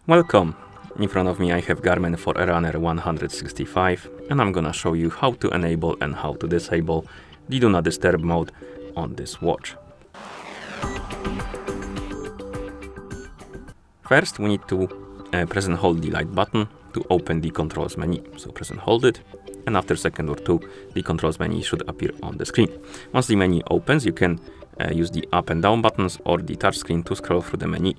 Welcome! In front of me I have GARMIN Forerunner 165 and I'm gonna show you how to enable and how to disable the Do Not Disturb mode on this watch. First we need to press and hold the light button to open the controls menu. So press and hold it, and after a second or two the controls menu should appear on the screen. Once the menu opens, you can use the up and down buttons or the touch screen to scroll through the menu.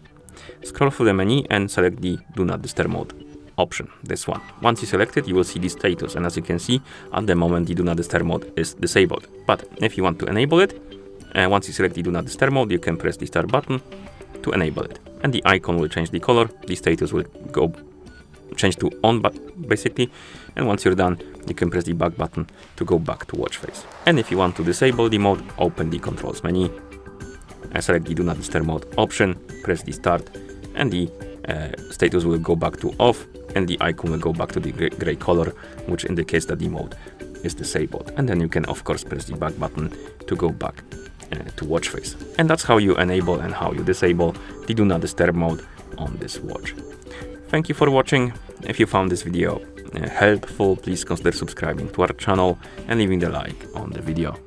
Scroll through the menu and select the Do Not Disturb mode option, this one. Once you select it, you will see the status, and as you can see, at the moment the Do Not Disturb mode is disabled. But if you want to enable it, once you select the Do Not Disturb mode, you can press the start button to enable it, and the icon will change the color, the status will change to on basically, and once you're done, you can press the back button to go back to watch face. And if you want to disable the mode, open the controls menu, select the Do Not Disturb mode option, press the start, and the status will go back to off, and the icon will go back to the gray color, which indicates that the mode is disabled. And then you can of course press the back button to go back to watch face. And that's how you enable and how you disable the Do Not Disturb mode on this watch. Thank you for watching. If you found this video helpful, please consider subscribing to our channel and leaving a like on the video.